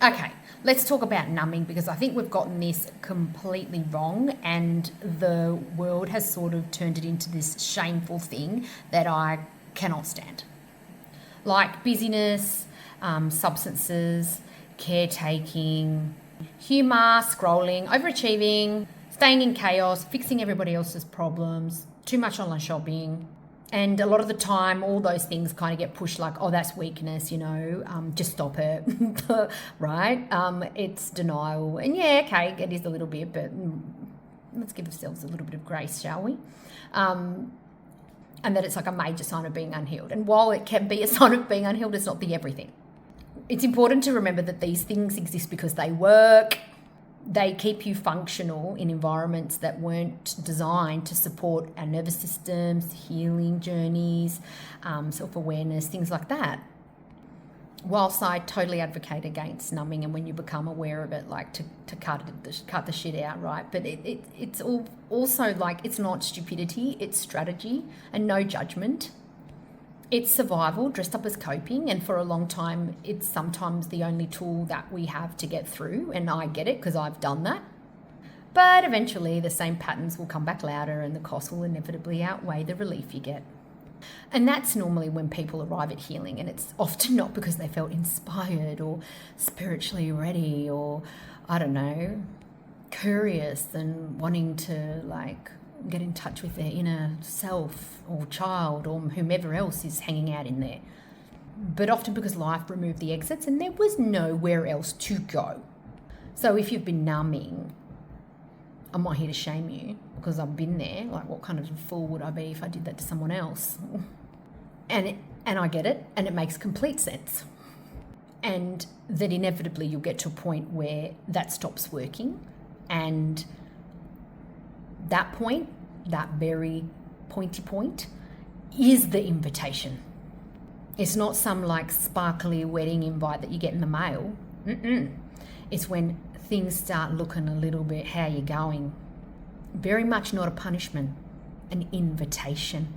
Okay, let's talk about numbing, because I think we've gotten this completely wrong and the world has sort of turned it into this shameful thing that I cannot stand. Like busyness, substances, caretaking, humour, scrolling, overachieving, staying in chaos, fixing everybody else's problems, too much online shopping. And a lot of the time, all those things kind of get pushed like, oh, that's weakness, just stop it, right? It's denial. And yeah, okay, it is a little bit, but let's give ourselves a little bit of grace, shall we? And that it's like a major sign of being unhealed. And while it can be a sign of being unhealed, it's not the everything. It's important to remember that these things exist because they work. They keep you functional in environments that weren't designed to support our nervous systems, healing journeys, self-awareness, things like that. Whilst I totally advocate against numbing, and when you become aware of it, like to cut the shit out, right? But it's also like, it's not stupidity, it's strategy and no judgment. It's survival dressed up as coping, and for a long time, it's sometimes the only tool that we have to get through, and I get it because I've done that. But eventually, the same patterns will come back louder and the cost will inevitably outweigh the relief you get. And that's normally when people arrive at healing, and it's often not because they felt inspired or spiritually ready or, I don't know, curious and wanting to get in touch with their inner self or child or whomever else is hanging out in there. But often because life removed the exits and there was nowhere else to go. So if you've been numbing, I'm not here to shame you because I've been there. Like, what kind of a fool would I be if I did that to someone else? And I get it, and it makes complete sense. And that inevitably you'll get to a point where that stops working, and that point, that very pointy point, is the invitation. It's not some sparkly wedding invite that you get in the mail. It's when things start looking a little bit, how you going? Very much not a punishment, an invitation.